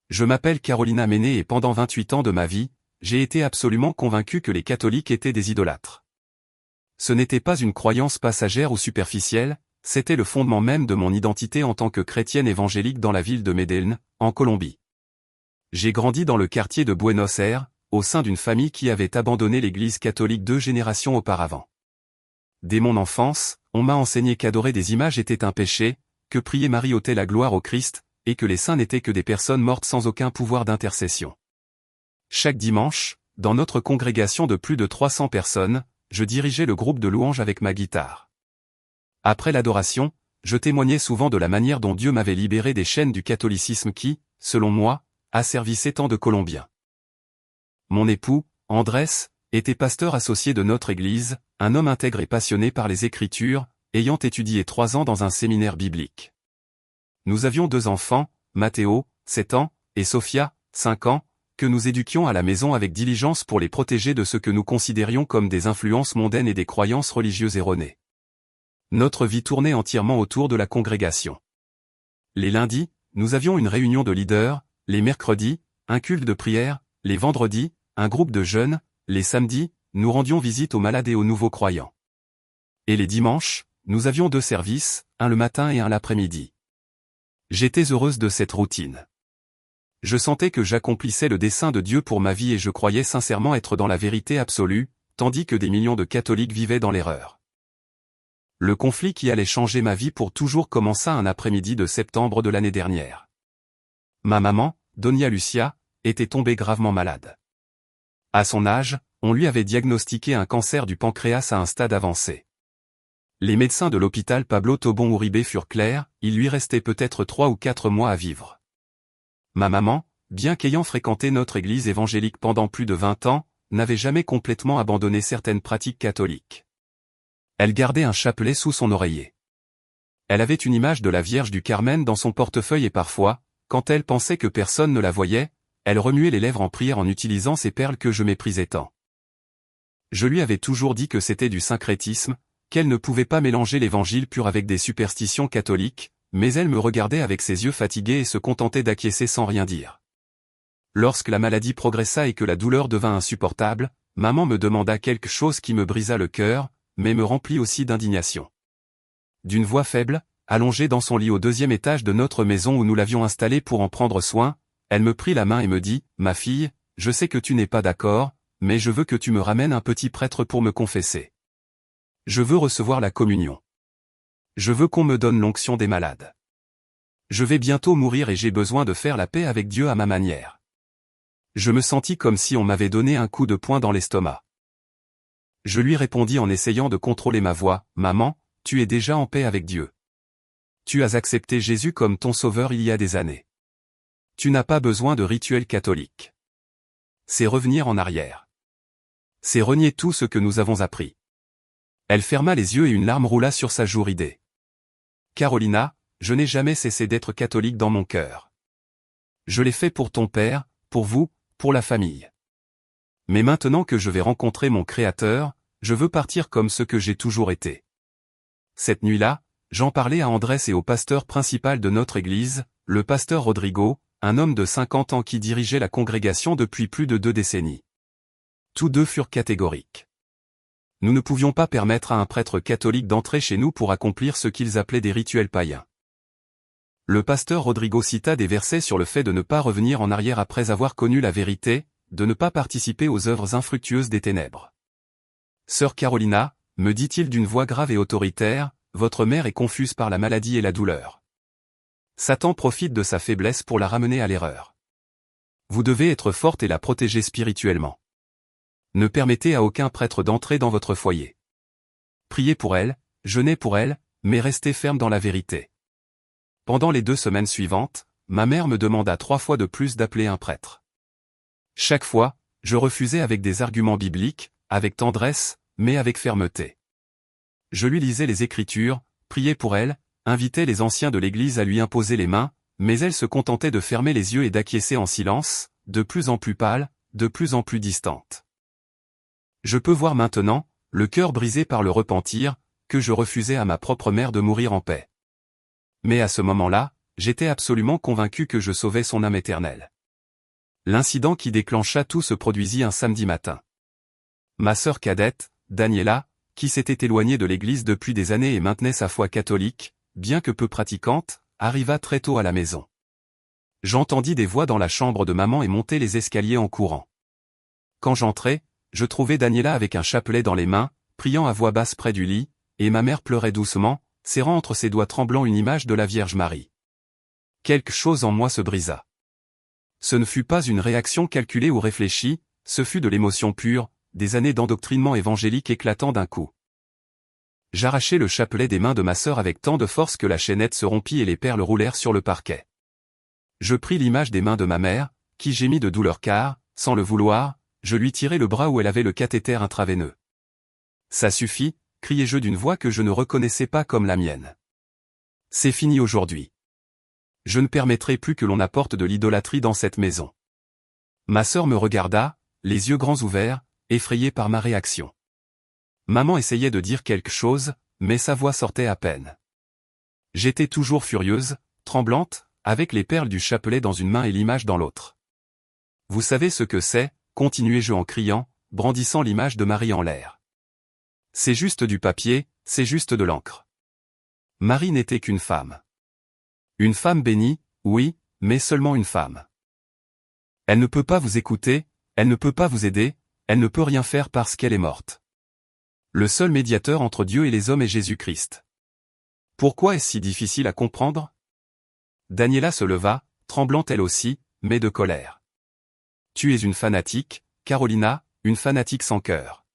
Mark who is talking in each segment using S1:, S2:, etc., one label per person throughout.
S1: Je m'appelle Carolina Menet et pendant 28 ans de ma vie, j'ai été absolument convaincu que les catholiques étaient des idolâtres. Ce n'était pas une croyance passagère ou superficielle, c'était le fondement même de mon identité en tant que chrétienne évangélique dans la ville de Medellín, en Colombie. J'ai grandi dans le quartier de Buenos Aires, au sein d'une famille qui avait abandonné l'église catholique 2 générations auparavant. Dès mon enfance, on m'a enseigné qu'adorer des images était un péché, que prier Marie ôtait la gloire au Christ, et que les saints n'étaient que des personnes mortes sans aucun pouvoir d'intercession. Chaque dimanche, dans notre congrégation de plus de 300 personnes, je dirigeais le groupe de louanges avec ma guitare. Après l'adoration, je témoignais souvent de la manière dont Dieu m'avait libéré des chaînes du catholicisme qui, selon moi, asservissait tant de Colombiens. Mon époux, Andrés, était pasteur associé de notre église, un homme intègre et passionné par les Écritures, ayant étudié 3 ans dans un séminaire biblique. Nous avions 2 enfants, Matteo, 7 ans, et Sofia, 5 ans, que nous éduquions à la maison avec diligence pour les protéger de ce que nous considérions comme des influences mondaines et des croyances religieuses erronées. Notre vie tournait entièrement autour de la congrégation. Les lundis, nous avions une réunion de leaders, les mercredis, un culte de prière, les vendredis, un groupe de jeunes, les samedis, nous rendions visite aux malades et aux nouveaux croyants. Et les dimanches, nous avions 2 services, un le matin et un l'après-midi. J'étais heureuse de cette routine. Je sentais que j'accomplissais le dessein de Dieu pour ma vie et je croyais sincèrement être dans la vérité absolue, tandis que des millions de catholiques vivaient dans l'erreur. Le conflit qui allait changer ma vie pour toujours commença un après-midi de septembre de l'année dernière. Ma maman, Doña Lucia, était tombée gravement malade. À son âge, on lui avait diagnostiqué un cancer du pancréas à un stade avancé. Les médecins de l'hôpital Pablo Tobón Uribe furent clairs, il lui restait peut-être 3 ou 4 mois à vivre. Ma maman, bien qu'ayant fréquenté notre église évangélique pendant plus de 20 ans, n'avait jamais complètement abandonné certaines pratiques catholiques. Elle gardait un chapelet sous son oreiller. Elle avait une image de la Vierge du Carmel dans son portefeuille et parfois, quand elle pensait que personne ne la voyait, elle remuait les lèvres en prière en utilisant ces perles que je méprisais tant. Je lui avais toujours dit que c'était du syncrétisme, qu'elle ne pouvait pas mélanger l'évangile pur avec des superstitions catholiques, mais elle me regardait avec ses yeux fatigués et se contentait d'acquiescer sans rien dire. Lorsque la maladie progressa et que la douleur devint insupportable, maman me demanda quelque chose qui me brisa le cœur, mais me remplit aussi d'indignation. D'une voix faible, allongée dans son lit au 2e étage de notre maison où nous l'avions installée pour en prendre soin, elle me prit la main et me dit, « Ma fille, je sais que tu n'es pas d'accord, mais je veux que tu me ramènes un petit prêtre pour me confesser. Je veux recevoir la communion. Je veux qu'on me donne l'onction des malades. Je vais bientôt mourir et j'ai besoin de faire la paix avec Dieu à ma manière. » Je me sentis comme si on m'avait donné un coup de poing dans l'estomac. Je lui répondis en essayant de contrôler ma voix, « Maman, tu es déjà en paix avec Dieu. Tu as accepté Jésus comme ton sauveur il y a des années. Tu n'as pas besoin de rituels catholiques. C'est revenir en arrière. C'est renier tout ce que nous avons appris. » Elle ferma les yeux et une larme roula sur sa joue ridée. « Carolina, je n'ai jamais cessé d'être catholique dans mon cœur. Je l'ai fait pour ton père, pour vous, pour la famille. Mais maintenant que je vais rencontrer mon Créateur, je veux partir comme ce que j'ai toujours été. » Cette nuit-là, j'en parlais à Andrés et au pasteur principal de notre église, le pasteur Rodrigo, un homme de 50 ans qui dirigeait la congrégation depuis plus de 2 décennies. Tous 2 furent catégoriques. Nous ne pouvions pas permettre à un prêtre catholique d'entrer chez nous pour accomplir ce qu'ils appelaient des rituels païens. Le pasteur Rodrigo cita des versets sur le fait de ne pas revenir en arrière après avoir connu la vérité, de ne pas participer aux œuvres infructueuses des ténèbres. « Sœur Carolina, me dit-il d'une voix grave et autoritaire, votre mère est confuse par la maladie et la douleur. Satan profite de sa faiblesse pour la ramener à l'erreur. Vous devez être forte et la protéger spirituellement. Ne permettez à aucun prêtre d'entrer dans votre foyer. Priez pour elle, jeûnez pour elle, mais restez ferme dans la vérité. » Pendant les 2 semaines suivantes, ma mère me demanda 3 fois de plus d'appeler un prêtre. Chaque fois, je refusais avec des arguments bibliques, avec tendresse, mais avec fermeté. Je lui lisais les Écritures, priais pour elle, invitais les anciens de l'Église à lui imposer les mains, mais elle se contentait de fermer les yeux et d'acquiescer en silence, de plus en plus pâle, de plus en plus distante. Je peux voir maintenant, le cœur brisé par le repentir, que je refusais à ma propre mère de mourir en paix. Mais à ce moment-là, j'étais absolument convaincu que je sauvais son âme éternelle. L'incident qui déclencha tout se produisit un samedi matin. Ma sœur cadette, Daniela, qui s'était éloignée de l'église depuis des années et maintenait sa foi catholique, bien que peu pratiquante, arriva très tôt à la maison. J'entendis des voix dans la chambre de maman et monter les escaliers en courant. Quand j'entrai, je trouvai Daniela avec un chapelet dans les mains, priant à voix basse près du lit, et ma mère pleurait doucement, serrant entre ses doigts tremblants une image de la Vierge Marie. Quelque chose en moi se brisa. Ce ne fut pas une réaction calculée ou réfléchie, ce fut de l'émotion pure, des années d'endoctrinement évangélique éclatant d'un coup. J'arrachai le chapelet des mains de ma sœur avec tant de force que la chaînette se rompit et les perles roulèrent sur le parquet. Je pris l'image des mains de ma mère, qui gémit de douleur car, sans le vouloir, je lui tirai le bras où elle avait le cathéter intraveineux. Ça suffit, criai-je d'une voix que je ne reconnaissais pas comme la mienne. C'est fini aujourd'hui. Je ne permettrai plus que l'on apporte de l'idolâtrie dans cette maison. Ma sœur me regarda, les yeux grands ouverts, effrayée par ma réaction. Maman essayait de dire quelque chose, mais sa voix sortait à peine. J'étais toujours furieuse, tremblante, avec les perles du chapelet dans une main et l'image dans l'autre. Vous savez ce que c'est, continuai-je en criant, brandissant l'image de Marie en l'air. C'est juste du papier, c'est juste de l'encre. Marie n'était qu'une femme. Une femme bénie, oui, mais seulement une femme. Elle ne peut pas vous écouter, elle ne peut pas vous aider, elle ne peut rien faire parce qu'elle est morte. Le seul médiateur entre Dieu et les hommes est Jésus-Christ. Pourquoi est-ce si difficile à comprendre? Daniela se leva, tremblante elle aussi, mais de colère. Tu es une fanatique, Carolina, une fanatique sans cœur.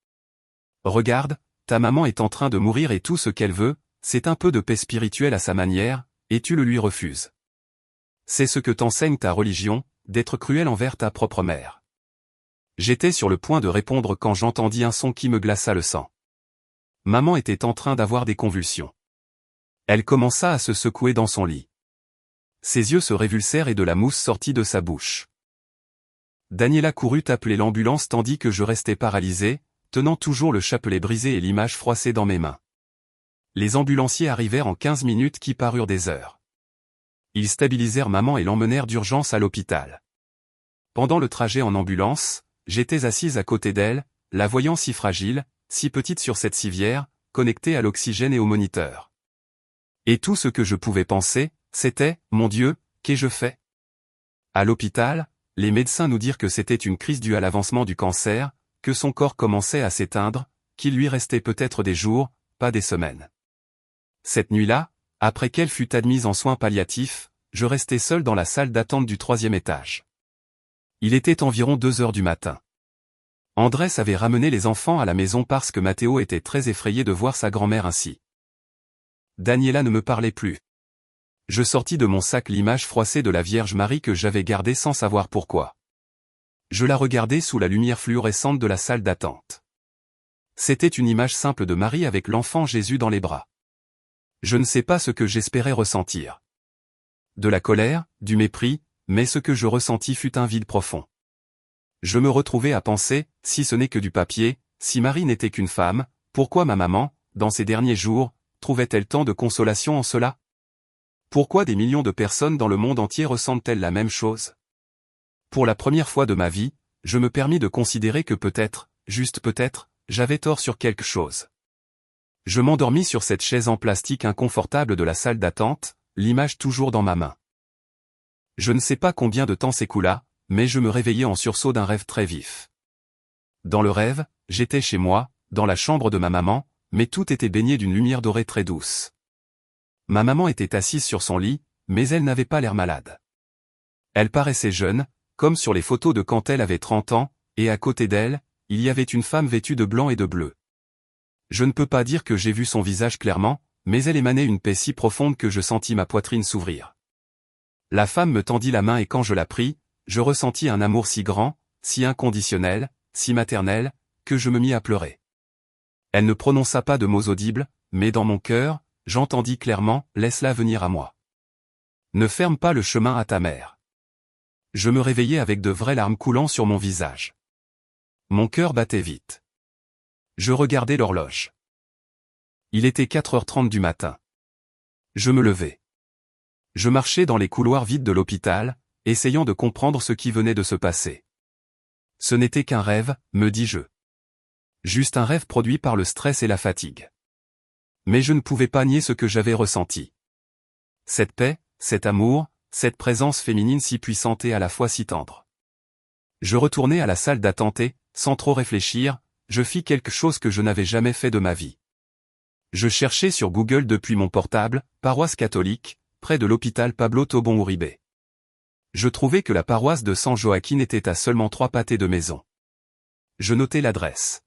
S1: Regarde, ta maman est en train de mourir et tout ce qu'elle veut, c'est un peu de paix spirituelle à sa manière, et tu le lui refuses. C'est ce que t'enseigne ta religion, d'être cruel envers ta propre mère. J'étais sur le point de répondre quand j'entendis un son qui me glaça le sang. Maman était en train d'avoir des convulsions. Elle commença à se secouer dans son lit. Ses yeux se révulsèrent et de la mousse sortit de sa bouche. Daniela courut appeler l'ambulance tandis que je restais paralysé, tenant toujours le chapelet brisé et l'image froissée dans mes mains. Les ambulanciers arrivèrent en 15 minutes qui parurent des heures. Ils stabilisèrent maman et l'emmenèrent d'urgence à l'hôpital. Pendant le trajet en ambulance, j'étais assise à côté d'elle, la voyant si fragile, si petite sur cette civière, connectée à l'oxygène et au moniteur. Et tout ce que je pouvais penser, c'était, mon Dieu, qu'ai-je fait? À l'hôpital, les médecins nous dirent que c'était une crise due à l'avancement du cancer, que son corps commençait à s'éteindre, qu'il lui restait peut-être des jours, pas des semaines. Cette nuit-là, après qu'elle fut admise en soins palliatifs, je restais seul dans la salle d'attente du 3e étage. Il était environ 2 heures du matin. Andrés avait ramené les enfants à la maison parce que Matteo était très effrayé de voir sa grand-mère ainsi. Daniela ne me parlait plus. Je sortis de mon sac l'image froissée de la Vierge Marie que j'avais gardée sans savoir pourquoi. Je la regardais sous la lumière fluorescente de la salle d'attente. C'était une image simple de Marie avec l'enfant Jésus dans les bras. Je ne sais pas ce que j'espérais ressentir. De la colère, du mépris, mais ce que je ressentis fut un vide profond. Je me retrouvais à penser, si ce n'est que du papier, si Marie n'était qu'une femme, pourquoi ma maman, dans ces derniers jours, trouvait-elle tant de consolation en cela? Pourquoi des millions de personnes dans le monde entier ressentent-elles la même chose? Pour la première fois de ma vie, je me permis de considérer que peut-être, juste peut-être, j'avais tort sur quelque chose. Je m'endormis sur cette chaise en plastique inconfortable de la salle d'attente, l'image toujours dans ma main. Je ne sais pas combien de temps s'écoula, mais je me réveillai en sursaut d'un rêve très vif. Dans le rêve, j'étais chez moi, dans la chambre de ma maman, mais tout était baigné d'une lumière dorée très douce. Ma maman était assise sur son lit, mais elle n'avait pas l'air malade. Elle paraissait jeune, comme sur les photos de quand elle avait 30 ans, et à côté d'elle, il y avait une femme vêtue de blanc et de bleu. Je ne peux pas dire que j'ai vu son visage clairement, mais elle émanait une paix si profonde que je sentis ma poitrine s'ouvrir. La femme me tendit la main et quand je la pris, je ressentis un amour si grand, si inconditionnel, si maternel, que je me mis à pleurer. Elle ne prononça pas de mots audibles, mais dans mon cœur, j'entendis clairement « Laisse-la venir à moi. Ne ferme pas le chemin à ta mère. » Je me réveillai avec de vraies larmes coulant sur mon visage. Mon cœur battait vite. Je regardai l'horloge. Il était 4h30 du matin. Je me levai. Je marchai dans les couloirs vides de l'hôpital, essayant de comprendre ce qui venait de se passer. Ce n'était qu'un rêve, me dis-je. Juste un rêve produit par le stress et la fatigue. Mais je ne pouvais pas nier ce que j'avais ressenti. Cette paix, cet amour, cette présence féminine si puissante et à la fois si tendre. Je retournai à la salle d'attente et, sans trop réfléchir, je fis quelque chose que je n'avais jamais fait de ma vie. Je cherchais sur Google depuis mon portable, paroisse catholique, près de l'hôpital Pablo Tobón Uribe. Je trouvais que la paroisse de San Joaquín était à seulement 3 pâtés de maison. Je notai l'adresse.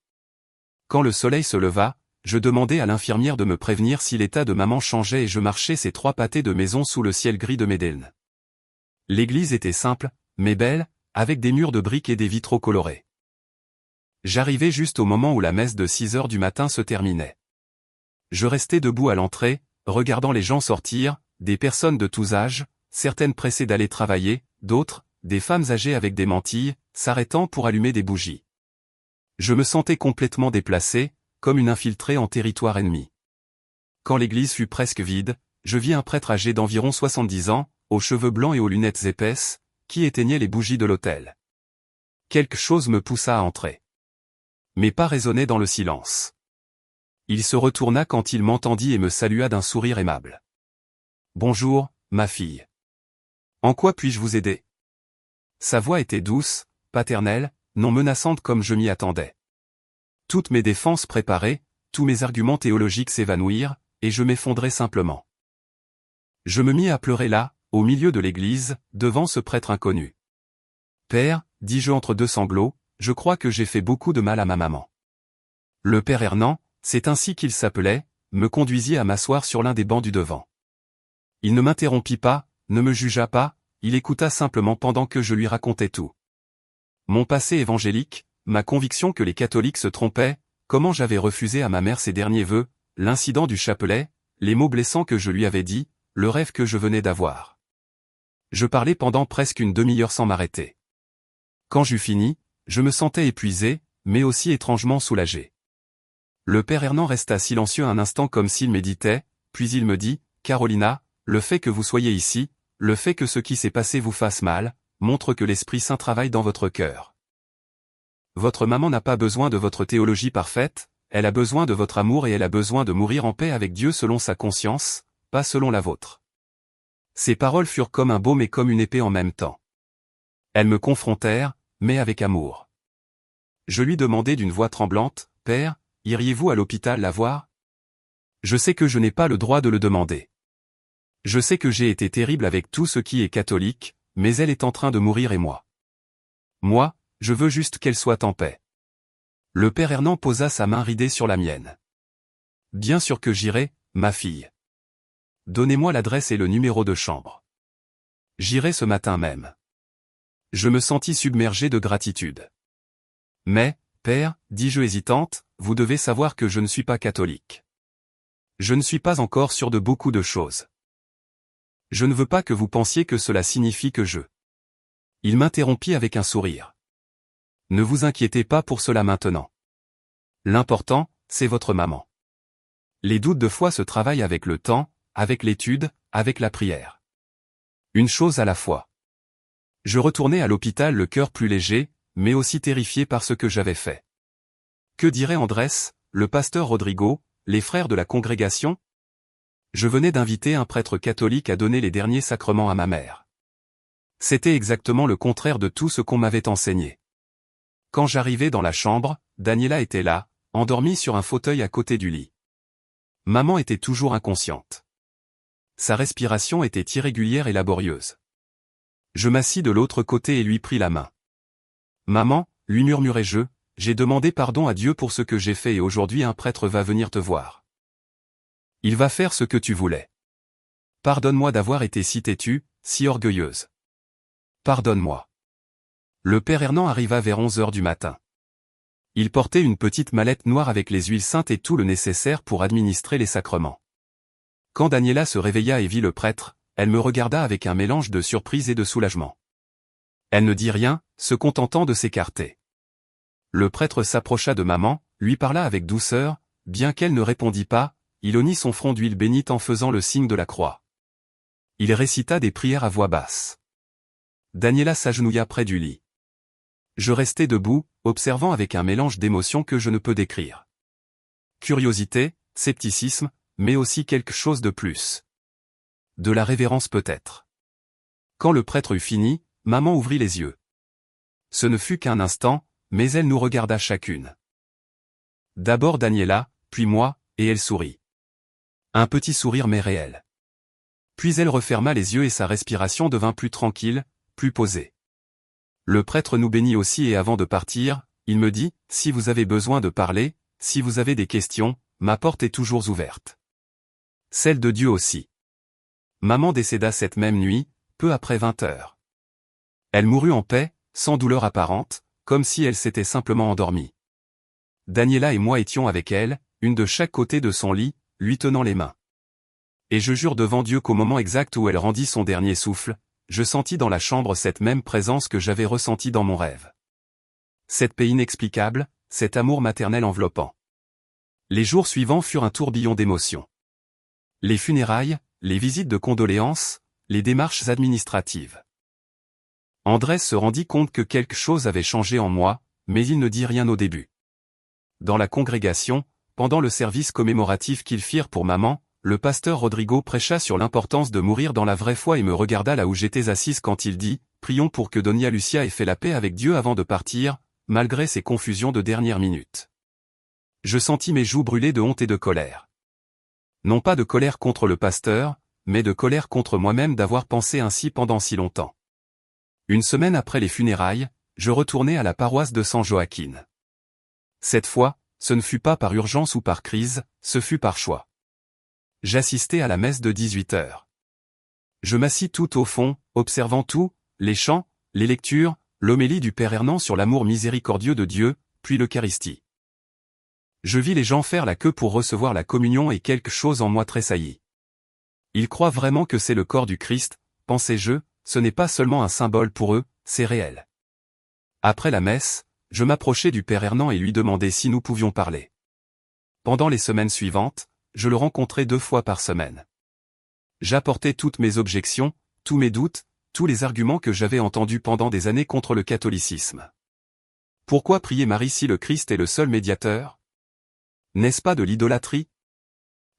S1: Quand le soleil se leva, je demandai à l'infirmière de me prévenir si l'état de maman changeait et je marchais ces 3 pâtés de maison sous le ciel gris de Medellín. L'église était simple, mais belle, avec des murs de briques et des vitraux colorés. J'arrivai juste au moment où la messe de 6 heures du matin se terminait. Je restai debout à l'entrée, regardant les gens sortir, des personnes de tous âges, certaines pressées d'aller travailler, d'autres, des femmes âgées avec des mantilles, s'arrêtant pour allumer des bougies. Je me sentais complètement déplacé, comme une infiltrée en territoire ennemi. Quand l'église fut presque vide, je vis un prêtre âgé d'environ 70 ans, aux cheveux blancs et aux lunettes épaisses, qui éteignait les bougies de l'autel. Quelque chose me poussa à entrer. Mes pas résonnaient dans le silence. Il se retourna quand il m'entendit et me salua d'un sourire aimable. « Bonjour, ma fille. En quoi puis-je vous aider ?» Sa voix était douce, paternelle, non menaçante comme je m'y attendais. Toutes mes défenses préparées, tous mes arguments théologiques s'évanouirent, et je m'effondrai simplement. Je me mis à pleurer là, au milieu de l'église, devant ce prêtre inconnu. « Père, dis-je entre deux sanglots, je crois que j'ai fait beaucoup de mal à ma maman. » Le père Hernán, c'est ainsi qu'il s'appelait, me conduisit à m'asseoir sur l'un des bancs du devant. Il ne m'interrompit pas, ne me jugea pas, il écouta simplement pendant que je lui racontais tout. Mon passé évangélique, ma conviction que les catholiques se trompaient, comment j'avais refusé à ma mère ses derniers vœux, l'incident du chapelet, les mots blessants que je lui avais dit, le rêve que je venais d'avoir. Je parlais pendant presque une demi-heure sans m'arrêter. Quand j'eus fini, je me sentais épuisé, mais aussi étrangement soulagé. Le père Hernán resta silencieux un instant comme s'il méditait, puis il me dit, « Carolina, le fait que vous soyez ici, le fait que ce qui s'est passé vous fasse mal, montre que l'Esprit Saint travaille dans votre cœur. Votre maman n'a pas besoin de votre théologie parfaite, elle a besoin de votre amour et elle a besoin de mourir en paix avec Dieu selon sa conscience, pas selon la vôtre. » Ces paroles furent comme un baume et comme une épée en même temps. Elles me confrontèrent, mais avec amour. Je lui demandai d'une voix tremblante, « Père, iriez-vous à l'hôpital la voir ? Je sais que je n'ai pas le droit de le demander. Je sais que j'ai été terrible avec tout ce qui est catholique, mais elle est en train de mourir et moi. Moi, je veux juste qu'elle soit en paix. » Le père Hernán posa sa main ridée sur la mienne. « Bien sûr que j'irai, ma fille. Donnez-moi l'adresse et le numéro de chambre. J'irai ce matin même. » Je me sentis submergé de gratitude. « Mais, père, dis-je hésitante, vous devez savoir que je ne suis pas catholique. Je ne suis pas encore sûr de beaucoup de choses. Je ne veux pas que vous pensiez que cela signifie que je... » Il m'interrompit avec un sourire. « Ne vous inquiétez pas pour cela maintenant. L'important, c'est votre maman. Les doutes de foi se travaillent avec le temps, avec l'étude, avec la prière. Une chose à la fois. » Je retournai à l'hôpital le cœur plus léger, mais aussi terrifié par ce que j'avais fait. Que dirait Andrés, le pasteur Rodrigo, les frères de la congrégation? Je venais d'inviter un prêtre catholique à donner les derniers sacrements à ma mère. C'était exactement le contraire de tout ce qu'on m'avait enseigné. Quand j'arrivai dans la chambre, Daniela était là, endormie sur un fauteuil à côté du lit. Maman était toujours inconsciente. Sa respiration était irrégulière et laborieuse. Je m'assis de l'autre côté et lui pris la main. « Maman, lui murmurai-je, j'ai demandé pardon à Dieu pour ce que j'ai fait et aujourd'hui un prêtre va venir te voir. Il va faire ce que tu voulais. Pardonne-moi d'avoir été si têtue, si orgueilleuse. Pardonne-moi. » Le père Hernán arriva vers 11 heures du matin. Il portait une petite mallette noire avec les huiles saintes et tout le nécessaire pour administrer les sacrements. Quand Daniela se réveilla et vit le prêtre, elle me regarda avec un mélange de surprise et de soulagement. Elle ne dit rien, se contentant de s'écarter. Le prêtre s'approcha de maman, lui parla avec douceur, bien qu'elle ne répondit pas, il oignit son front d'huile bénite en faisant le signe de la croix. Il récita des prières à voix basse. Daniela s'agenouilla près du lit. Je restai debout, observant avec un mélange d'émotions que je ne peux décrire. Curiosité, scepticisme, mais aussi quelque chose de plus. De la révérence peut-être. Quand le prêtre eut fini, maman ouvrit les yeux. Ce ne fut qu'un instant, mais elle nous regarda chacune. D'abord Daniela, puis moi, et elle sourit. Un petit sourire mais réel. Puis elle referma les yeux et sa respiration devint plus tranquille, plus posée. Le prêtre nous bénit aussi et avant de partir, il me dit, « Si vous avez besoin de parler, si vous avez des questions, ma porte est toujours ouverte. » Celle de Dieu aussi. Maman décéda cette même nuit, peu après 20 heures. Elle mourut en paix, sans douleur apparente, comme si elle s'était simplement endormie. Daniela et moi étions avec elle, une de chaque côté de son lit, lui tenant les mains. Et je jure devant Dieu qu'au moment exact où elle rendit son dernier souffle, je sentis dans la chambre cette même présence que j'avais ressentie dans mon rêve. Cette paix inexplicable, cet amour maternel enveloppant. Les jours suivants furent un tourbillon d'émotions. Les funérailles, les visites de condoléances, les démarches administratives. Andrés se rendit compte que quelque chose avait changé en moi, mais il ne dit rien au début. Dans la congrégation, pendant le service commémoratif qu'ils firent pour maman, le pasteur Rodrigo prêcha sur l'importance de mourir dans la vraie foi et me regarda là où j'étais assise quand il dit « Prions pour que Donia Lucia ait fait la paix avec Dieu avant de partir, malgré ses confusions de dernière minute. » Je sentis mes joues brûler de honte et de colère. Non pas de colère contre le pasteur, mais de colère contre moi-même d'avoir pensé ainsi pendant si longtemps. Une semaine après les funérailles, je retournai à la paroisse de San Joaquín. Cette fois, ce ne fut pas par urgence ou par crise, ce fut par choix. J'assistai à la messe de 18 heures. Je m'assis tout au fond, observant tout, les chants, les lectures, l'homélie du Père Hernand sur l'amour miséricordieux de Dieu, puis l'Eucharistie. Je vis les gens faire la queue pour recevoir la communion et quelque chose en moi tressaillit. Ils croient vraiment que c'est le corps du Christ, pensais-je, ce n'est pas seulement un symbole pour eux, c'est réel. Après la messe, je m'approchai du Père Hernand et lui demandai si nous pouvions parler. Pendant les semaines suivantes, je le rencontrais 2 fois par semaine. J'apportais toutes mes objections, tous mes doutes, tous les arguments que j'avais entendus pendant des années contre le catholicisme. Pourquoi prier Marie si le Christ est le seul médiateur? N'est-ce pas de l'idolâtrie?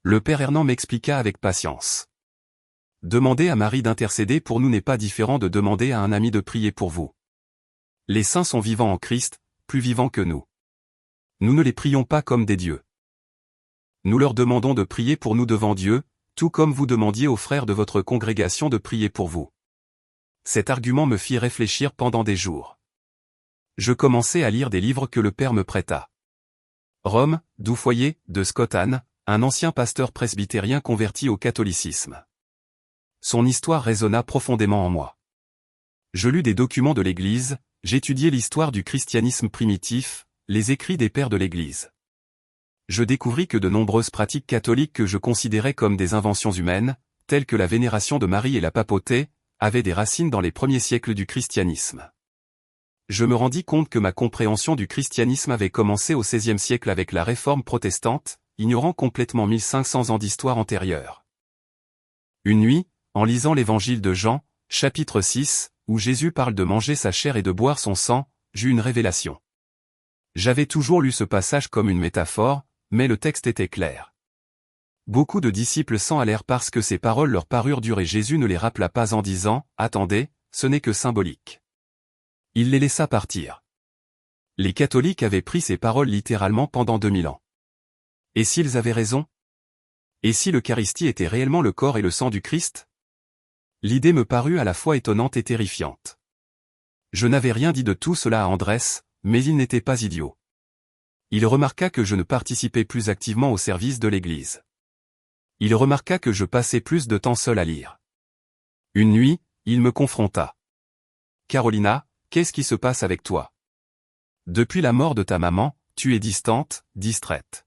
S1: Le Père Hernand m'expliqua avec patience. Demander à Marie d'intercéder pour nous n'est pas différent de demander à un ami de prier pour vous. Les saints sont vivants en Christ, plus vivants que nous. Nous ne les prions pas comme des dieux. Nous leur demandons de prier pour nous devant Dieu, tout comme vous demandiez aux frères de votre congrégation de prier pour vous. Cet argument me fit réfléchir pendant des jours. Je commençai à lire des livres que le Père me prêta. Rome, Doufoyer, de Scott Hahn, un ancien pasteur presbytérien converti au catholicisme. Son histoire résonna profondément en moi. Je lus des documents de l'Église, j'étudiai l'histoire du christianisme primitif, les écrits des pères de l'Église. Je découvris que de nombreuses pratiques catholiques que je considérais comme des inventions humaines, telles que la vénération de Marie et la papauté, avaient des racines dans les premiers siècles du christianisme. Je me rendis compte que ma compréhension du christianisme avait commencé au XVIe siècle avec la réforme protestante, ignorant complètement 1500 ans d'histoire antérieure. Une nuit, en lisant l'évangile de Jean, chapitre 6, où Jésus parle de manger sa chair et de boire son sang, j'eus une révélation. J'avais toujours lu ce passage comme une métaphore, mais le texte était clair. Beaucoup de disciples s'en allèrent parce que ces paroles leur parurent dures et Jésus ne les rappela pas en disant « Attendez, ce n'est que symbolique ». Il les laissa partir. Les catholiques avaient pris ces paroles littéralement pendant 2000 ans. Et s'ils avaient raison? Et si l'Eucharistie était réellement le corps et le sang du Christ? L'idée me parut à la fois étonnante et terrifiante. Je n'avais rien dit de tout cela à Andrés, mais il n'était pas idiot. Il remarqua que je ne participais plus activement au service de l'Église. Il remarqua que je passais plus de temps seul à lire. Une nuit, il me confronta. « Carolina, qu'est-ce qui se passe avec toi? Depuis la mort de ta maman, tu es distante, distraite.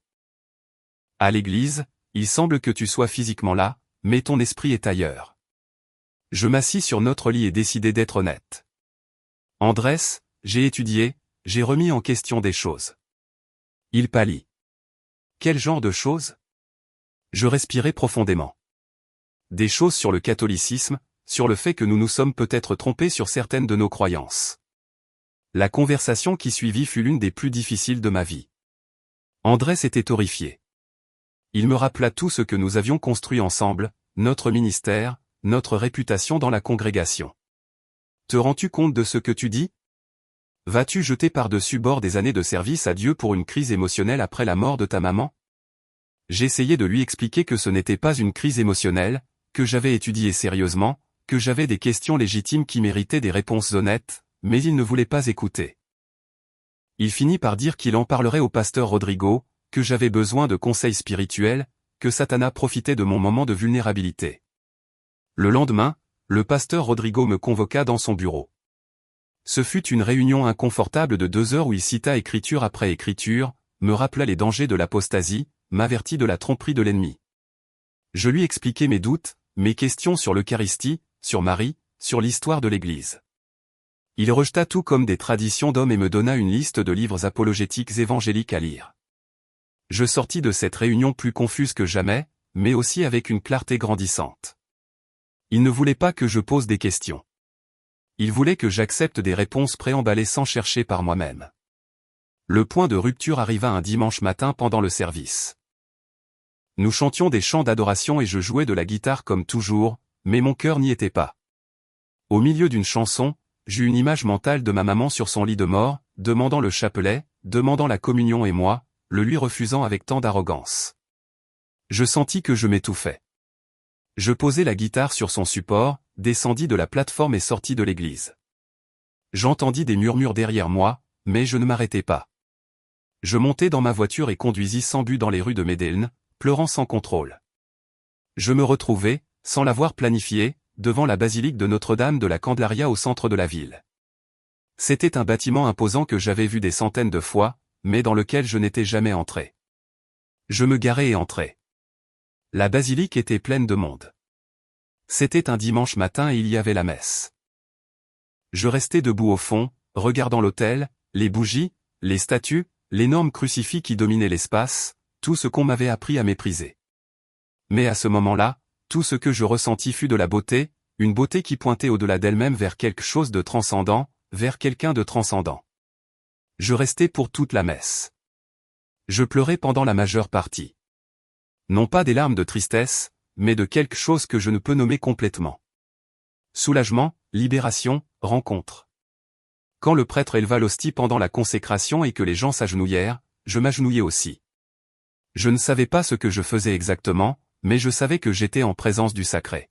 S1: À l'Église, il semble que tu sois physiquement là, mais ton esprit est ailleurs. » Je m'assis sur notre lit et décidai d'être honnête. « Andrés, j'ai étudié, j'ai remis en question des choses. » Il pâlit. « Quel genre de choses ?» Je respirai profondément. « Des choses sur le catholicisme, sur le fait que nous nous sommes peut-être trompés sur certaines de nos croyances. La conversation qui suivit fut l'une des plus difficiles de ma vie. Andrés était horrifié. Il me rappela tout ce que nous avions construit ensemble, notre ministère, notre réputation dans la congrégation. Te rends-tu compte de ce que tu dis? Vas-tu jeter par-dessus bord des années de service à Dieu pour une crise émotionnelle après la mort de ta maman? J'essayais de lui expliquer que ce n'était pas une crise émotionnelle, que j'avais étudié sérieusement, que j'avais des questions légitimes qui méritaient des réponses honnêtes, mais il ne voulait pas écouter. Il finit par dire qu'il en parlerait au pasteur Rodrigo, que j'avais besoin de conseils spirituels, que Satana profitait de mon moment de vulnérabilité. Le lendemain, le pasteur Rodrigo me convoqua dans son bureau. Ce fut une réunion inconfortable de 2 heures où il cita écriture après écriture, me rappela les dangers de l'apostasie, m'avertit de la tromperie de l'ennemi. Je lui expliquai mes doutes, mes questions sur l'Eucharistie, sur Marie, sur l'histoire de l'Église. Il rejeta tout comme des traditions d'hommes et me donna une liste de livres apologétiques évangéliques à lire. Je sortis de cette réunion plus confuse que jamais, mais aussi avec une clarté grandissante. Il ne voulait pas que je pose des questions. Il voulait que j'accepte des réponses préemballées sans chercher par moi-même. Le point de rupture arriva un dimanche matin pendant le service. Nous chantions des chants d'adoration et je jouais de la guitare comme toujours, mais mon cœur n'y était pas. Au milieu d'une chanson, j'eus une image mentale de ma maman sur son lit de mort, demandant le chapelet, demandant la communion et moi, le lui refusant avec tant d'arrogance. Je sentis que je m'étouffais. Je posai la guitare sur son support, descendis de la plateforme et sortis de l'église. J'entendis des murmures derrière moi, mais je ne m'arrêtai pas. Je montai dans ma voiture et conduisis sans but dans les rues de Medellín, pleurant sans contrôle. Je me retrouvai, sans l'avoir planifié, devant la basilique de Notre-Dame de la Candelaria au centre de la ville. C'était un bâtiment imposant que j'avais vu des centaines de fois, mais dans lequel je n'étais jamais entré. Je me garai et entrai. La basilique était pleine de monde. C'était un dimanche matin et il y avait la messe. Je restai debout au fond, regardant l'autel, les bougies, les statues, l'énorme crucifix qui dominait l'espace, tout ce qu'on m'avait appris à mépriser. Mais à ce moment-là, tout ce que je ressentis fut de la beauté, une beauté qui pointait au-delà d'elle-même vers quelque chose de transcendant, vers quelqu'un de transcendant. Je restai pour toute la messe. Je pleurai pendant la majeure partie. Non pas des larmes de tristesse, mais de quelque chose que je ne peux nommer complètement. Soulagement, libération, rencontre. Quand le prêtre éleva l'hostie pendant la consécration et que les gens s'agenouillèrent, je m'agenouillai aussi. Je ne savais pas ce que je faisais exactement, mais je savais que j'étais en présence du sacré.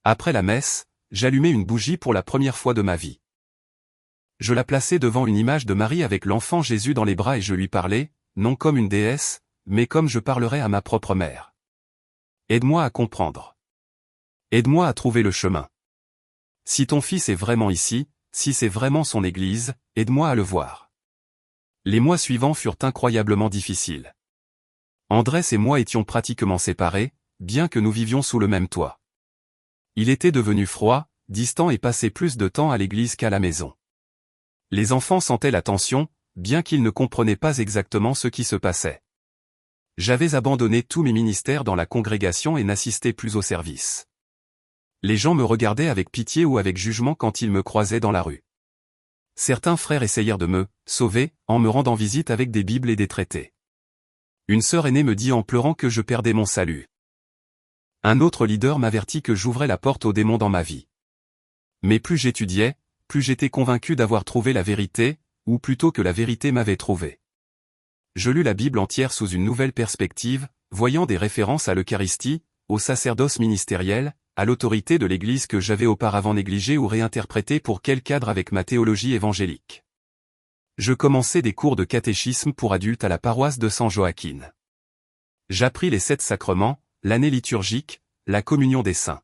S1: Après la messe, j'allumai une bougie pour la première fois de ma vie. Je la plaçai devant une image de Marie avec l'enfant Jésus dans les bras et je lui parlais, non comme une déesse, mais comme je parlerais à ma propre mère. Aide-moi à comprendre. Aide-moi à trouver le chemin. Si ton fils est vraiment ici, si c'est vraiment son église, aide-moi à le voir. Les mois suivants furent incroyablement difficiles. Andrés et moi étions pratiquement séparés, bien que nous vivions sous le même toit. Il était devenu froid, distant et passait plus de temps à l'église qu'à la maison. Les enfants sentaient la tension, bien qu'ils ne comprenaient pas exactement ce qui se passait. J'avais abandonné tous mes ministères dans la congrégation et n'assistais plus au service. Les gens me regardaient avec pitié ou avec jugement quand ils me croisaient dans la rue. Certains frères essayèrent de me sauver en me rendant visite avec des bibles et des traités. Une sœur aînée me dit en pleurant que je perdais mon salut. Un autre leader m'avertit que j'ouvrais la porte aux démons dans ma vie. Mais plus j'étudiais, plus j'étais convaincu d'avoir trouvé la vérité, ou plutôt que la vérité m'avait trouvé. Je lus la Bible entière sous une nouvelle perspective, voyant des références à l'Eucharistie, au sacerdoce ministériel, à l'autorité de l'Église que j'avais auparavant négligée ou réinterprétée pour quel cadre avec ma théologie évangélique. Je commençai des cours de catéchisme pour adultes à la paroisse de San Joaquín. J'appris les 7 sacrements, l'année liturgique, la communion des saints.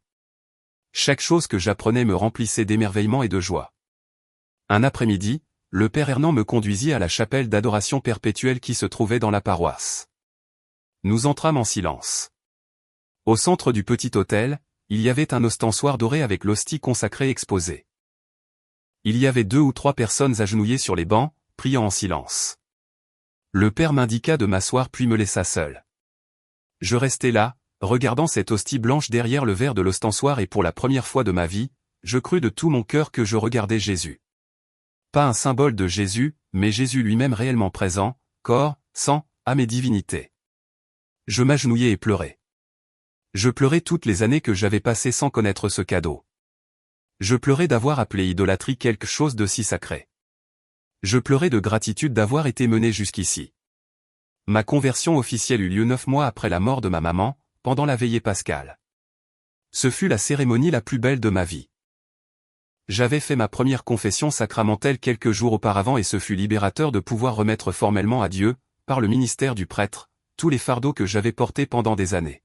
S1: Chaque chose que j'apprenais me remplissait d'émerveillement et de joie. Un après-midi, le père Hernand me conduisit à la chapelle d'adoration perpétuelle qui se trouvait dans la paroisse. Nous entrâmes en silence. Au centre du petit autel, il y avait un ostensoir doré avec l'hostie consacrée exposée. Il y avait 2 ou 3 personnes agenouillées sur les bancs, priant en silence. Le père m'indiqua de m'asseoir puis me laissa seul. Je restai là, regardant cette hostie blanche derrière le verre de l'ostensoir et pour la première fois de ma vie, je crus de tout mon cœur que je regardais Jésus. Pas un symbole de Jésus, mais Jésus lui-même réellement présent, corps, sang, âme et divinité. Je m'agenouillai et pleurai. Je pleurais toutes les années que j'avais passées sans connaître ce cadeau. Je pleurais d'avoir appelé idolâtrie quelque chose de si sacré. Je pleurais de gratitude d'avoir été mené jusqu'ici. Ma conversion officielle eut lieu 9 mois après la mort de ma maman, pendant la veillée pascale. Ce fut la cérémonie la plus belle de ma vie. J'avais fait ma première confession sacramentelle quelques jours auparavant et ce fut libérateur de pouvoir remettre formellement à Dieu, par le ministère du prêtre, tous les fardeaux que j'avais portés pendant des années.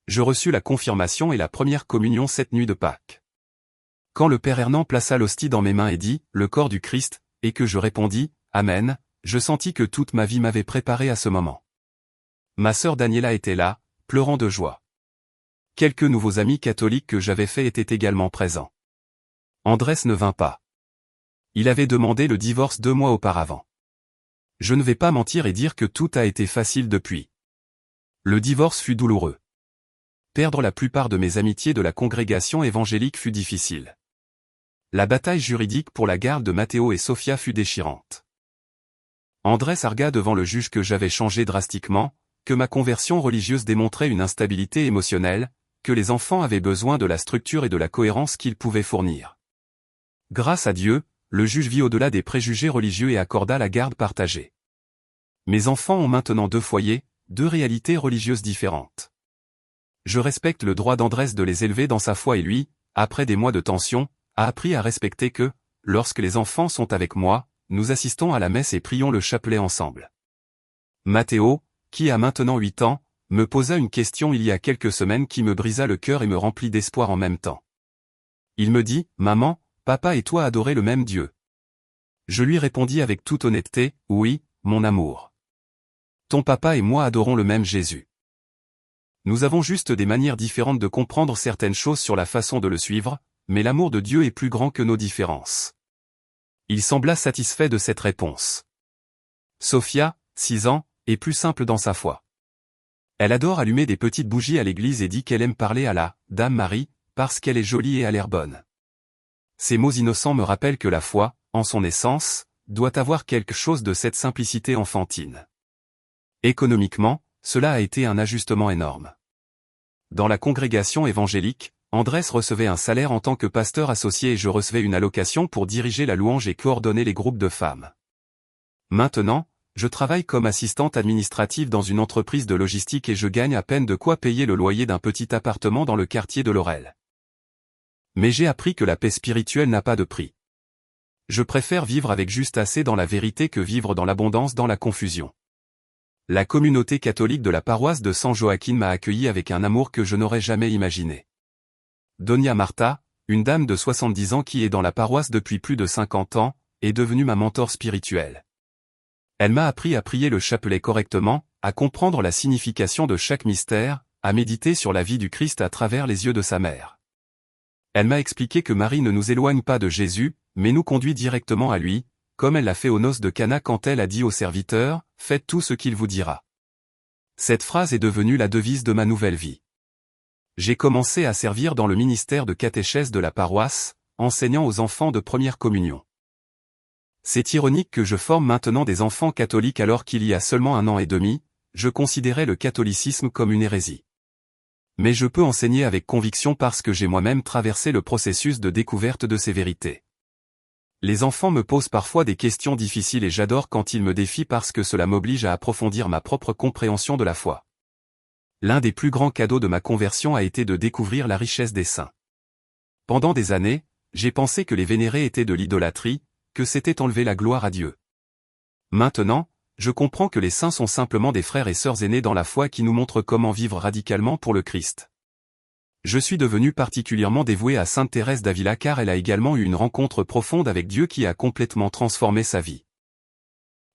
S1: Je reçus la confirmation et la première communion cette nuit de Pâques. Quand le Père Hernan plaça l'hostie dans mes mains et dit « Le corps du Christ », et que je répondis « Amen », je sentis que toute ma vie m'avait préparé à ce moment. Ma sœur Daniela était là, pleurant de joie. Quelques nouveaux amis catholiques que j'avais faits étaient également présents. Andrés ne vint pas. Il avait demandé le divorce 2 mois auparavant. Je ne vais pas mentir et dire que tout a été facile depuis. Le divorce fut douloureux. Perdre la plupart de mes amitiés de la congrégation évangélique fut difficile. La bataille juridique pour la garde de Matteo et Sofia fut déchirante. Andrés argua devant le juge que j'avais changé drastiquement, que ma conversion religieuse démontrait une instabilité émotionnelle, que les enfants avaient besoin de la structure et de la cohérence qu'ils pouvaient fournir. Grâce à Dieu, le juge vit au-delà des préjugés religieux et accorda la garde partagée. Mes enfants ont maintenant 2 foyers, 2 réalités religieuses différentes. Je respecte le droit d'Andrés de les élever dans sa foi et lui, après des mois de tension, a appris à respecter que, lorsque les enfants sont avec moi, nous assistons à la messe et prions le chapelet ensemble. Matteo, qui a maintenant 8 ans, me posa une question il y a quelques semaines qui me brisa le cœur et me remplit d'espoir en même temps. Il me dit, « Maman, papa et toi adorez le même Dieu. » Je lui répondis avec toute honnêteté, « Oui, mon amour. Ton papa et moi adorons le même Jésus. Nous avons juste des manières différentes de comprendre certaines choses sur la façon de le suivre, mais l'amour de Dieu est plus grand que nos différences. » Il sembla satisfait de cette réponse. Sofia, 6 ans, est plus simple dans sa foi. Elle adore allumer des petites bougies à l'église et dit qu'elle aime parler à la « Dame Marie » parce qu'elle est jolie et a l'air bonne. Ces mots innocents me rappellent que la foi, en son essence, doit avoir quelque chose de cette simplicité enfantine. Économiquement, cela a été un ajustement énorme. Dans la congrégation évangélique, Andrés recevait un salaire en tant que pasteur associé et je recevais une allocation pour diriger la louange et coordonner les groupes de femmes. Maintenant, je travaille comme assistante administrative dans une entreprise de logistique et je gagne à peine de quoi payer le loyer d'un petit appartement dans le quartier de Laurel. Mais j'ai appris que la paix spirituelle n'a pas de prix. Je préfère vivre avec juste assez dans la vérité que vivre dans l'abondance dans la confusion. La communauté catholique de la paroisse de San Joaquín m'a accueilli avec un amour que je n'aurais jamais imaginé. Doña Marta, une dame de 70 ans qui est dans la paroisse depuis plus de 50 ans, est devenue ma mentor spirituelle. Elle m'a appris à prier le chapelet correctement, à comprendre la signification de chaque mystère, à méditer sur la vie du Christ à travers les yeux de sa mère. Elle m'a expliqué que Marie ne nous éloigne pas de Jésus, mais nous conduit directement à lui, comme elle l'a fait aux noces de Cana quand elle a dit aux serviteurs, « Faites tout ce qu'il vous dira ». Cette phrase est devenue la devise de ma nouvelle vie. J'ai commencé à servir dans le ministère de catéchèse de la paroisse, enseignant aux enfants de première communion. C'est ironique que je forme maintenant des enfants catholiques alors qu'il y a seulement 1 an et demi, je considérais le catholicisme comme une hérésie. Mais je peux enseigner avec conviction parce que j'ai moi-même traversé le processus de découverte de ces vérités. Les enfants me posent parfois des questions difficiles et j'adore quand ils me défient parce que cela m'oblige à approfondir ma propre compréhension de la foi. L'un des plus grands cadeaux de ma conversion a été de découvrir la richesse des saints. Pendant des années, j'ai pensé que les vénérer étaient de l'idolâtrie, que c'était enlever la gloire à Dieu. Maintenant, je comprends que les saints sont simplement des frères et sœurs aînés dans la foi qui nous montrent comment vivre radicalement pour le Christ. Je suis devenu particulièrement dévoué à Sainte Thérèse d'Avila car elle a également eu une rencontre profonde avec Dieu qui a complètement transformé sa vie.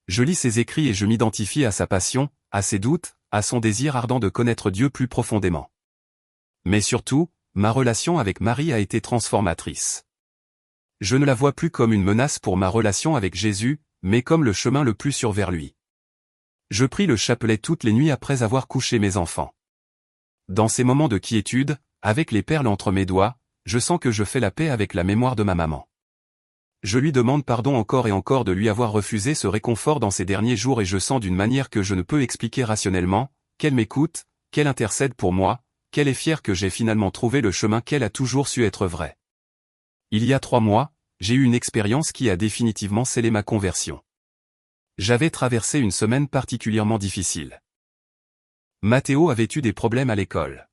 S1: Je lis ses écrits et je m'identifie à sa passion, à ses doutes, à son désir ardent de connaître Dieu plus profondément. Mais surtout, ma relation avec Marie a été transformatrice. Je ne la vois plus comme une menace pour ma relation avec Jésus, mais comme le chemin le plus sûr vers lui. Je prie le chapelet toutes les nuits après avoir couché mes enfants. Dans ces moments de quiétude, avec les perles entre mes doigts, je sens que je fais la paix avec la mémoire de ma maman. Je lui demande pardon encore et encore de lui avoir refusé ce réconfort dans ces derniers jours et je sens d'une manière que je ne peux expliquer rationnellement, qu'elle m'écoute, qu'elle intercède pour moi, qu'elle est fière que j'ai finalement trouvé le chemin qu'elle a toujours su être vrai. Il y a 3 mois, j'ai eu une expérience qui a définitivement scellé ma conversion. J'avais traversé une semaine particulièrement difficile. Matteo avait eu des problèmes à l'école.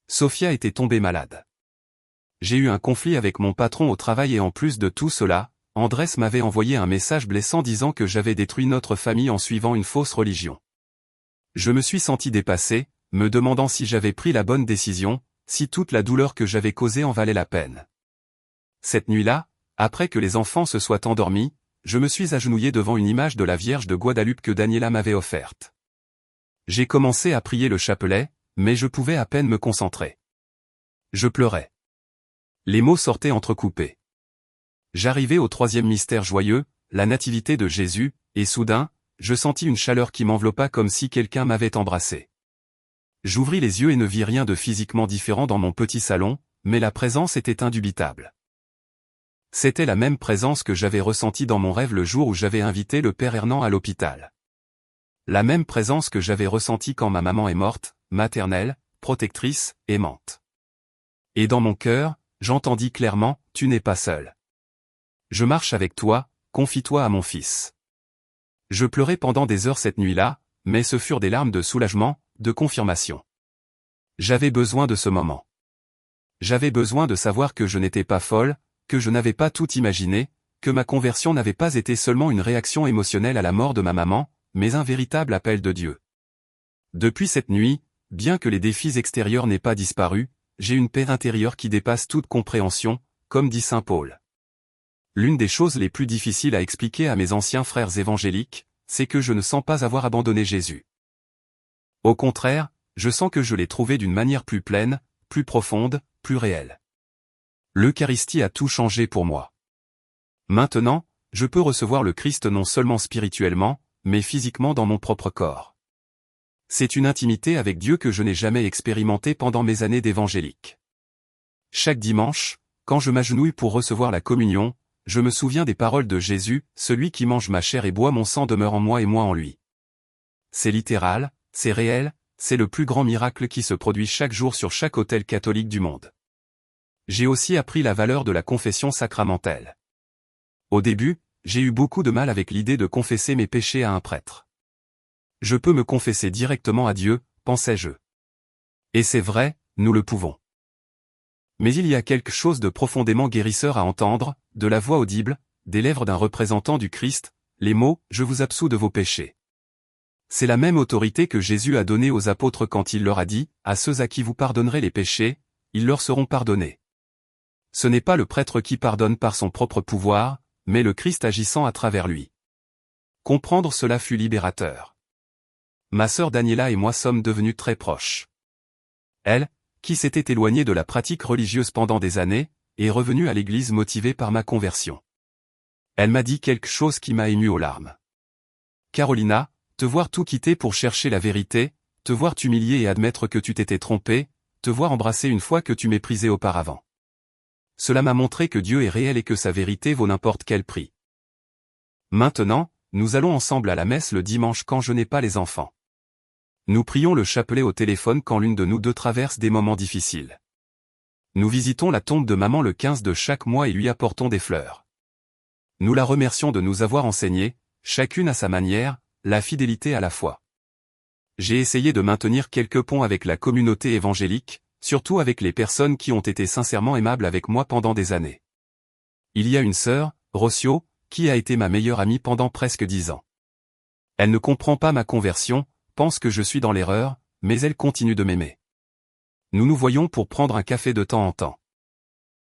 S1: Sophia était tombée malade. J'ai eu un conflit avec mon patron au travail et en plus de tout cela, Andrés m'avait envoyé un message blessant disant que j'avais détruit notre famille en suivant une fausse religion. Je me suis senti dépassé, me demandant si j'avais pris la bonne décision, si toute la douleur que j'avais causée en valait la peine. Cette nuit-là, après que les enfants se soient endormis, je me suis agenouillé devant une image de la Vierge de Guadalupe que Daniela m'avait offerte. J'ai commencé à prier le chapelet, mais je pouvais à peine me concentrer. Je pleurais. Les mots sortaient entrecoupés. J'arrivais au 3e mystère joyeux, la nativité de Jésus, et soudain, je sentis une chaleur qui m'enveloppa comme si quelqu'un m'avait embrassé. J'ouvris les yeux et ne vis rien de physiquement différent dans mon petit salon, mais la présence était indubitable. C'était la même présence que j'avais ressentie dans mon rêve le jour où j'avais invité le père Hernan à l'hôpital. La même présence que j'avais ressentie quand ma maman est morte, maternelle, protectrice, aimante. Et dans mon cœur, j'entendis clairement, « Tu n'es pas seul. Je marche avec toi, confie-toi à mon fils. » Je pleurais pendant des heures cette nuit-là, mais ce furent des larmes de soulagement, de confirmation. J'avais besoin de ce moment. J'avais besoin de savoir que je n'étais pas folle, que je n'avais pas tout imaginé, que ma conversion n'avait pas été seulement une réaction émotionnelle à la mort de ma maman, mais un véritable appel de Dieu. Depuis cette nuit, bien que les défis extérieurs n'aient pas disparu, j'ai une paix intérieure qui dépasse toute compréhension, comme dit saint Paul. L'une des choses les plus difficiles à expliquer à mes anciens frères évangéliques, c'est que je ne sens pas avoir abandonné Jésus. Au contraire, je sens que je l'ai trouvé d'une manière plus pleine, plus profonde, plus réelle. L'Eucharistie a tout changé pour moi. Maintenant, je peux recevoir le Christ non seulement spirituellement, mais physiquement dans mon propre corps. C'est une intimité avec Dieu que je n'ai jamais expérimentée pendant mes années d'évangélique. Chaque dimanche, quand je m'agenouille pour recevoir la communion, je me souviens des paroles de Jésus, « Celui qui mange ma chair et boit mon sang demeure en moi et moi en lui. » C'est littéral, c'est réel, c'est le plus grand miracle qui se produit chaque jour sur chaque autel catholique du monde. J'ai aussi appris la valeur de la confession sacramentelle. Au début, j'ai eu beaucoup de mal avec l'idée de confesser mes péchés à un prêtre. Je peux me confesser directement à Dieu, pensais-je. Et c'est vrai, nous le pouvons. Mais il y a quelque chose de profondément guérisseur à entendre, de la voix audible, des lèvres d'un représentant du Christ, les mots « Je vous absous de vos péchés ». C'est la même autorité que Jésus a donnée aux apôtres quand il leur a dit « À ceux à qui vous pardonnerez les péchés, ils leur seront pardonnés ». Ce n'est pas le prêtre qui pardonne par son propre pouvoir, mais le Christ agissant à travers lui. Comprendre cela fut libérateur. Ma sœur Daniela et moi sommes devenus très proches. Elle, qui s'était éloignée de la pratique religieuse pendant des années, est revenue à l'église motivée par ma conversion. Elle m'a dit quelque chose qui m'a ému aux larmes. Carolina, te voir tout quitter pour chercher la vérité, te voir t'humilier et admettre que tu t'étais trompée, te voir embrasser une foi que tu méprisais auparavant. Cela m'a montré que Dieu est réel et que sa vérité vaut n'importe quel prix. Maintenant, nous allons ensemble à la messe le dimanche quand je n'ai pas les enfants. Nous prions le chapelet au téléphone quand l'une de nous deux traverse des moments difficiles. Nous visitons la tombe de maman le 15 de chaque mois et lui apportons des fleurs. Nous la remercions de nous avoir enseigné, chacune à sa manière, la fidélité à la foi. J'ai essayé de maintenir quelques ponts avec la communauté évangélique, surtout avec les personnes qui ont été sincèrement aimables avec moi pendant des années. Il y a une sœur, Rocio, qui a été ma meilleure amie pendant presque 10 ans. Elle ne comprend pas ma conversion, pense que je suis dans l'erreur, mais elle continue de m'aimer. Nous nous voyons pour prendre un café de temps en temps.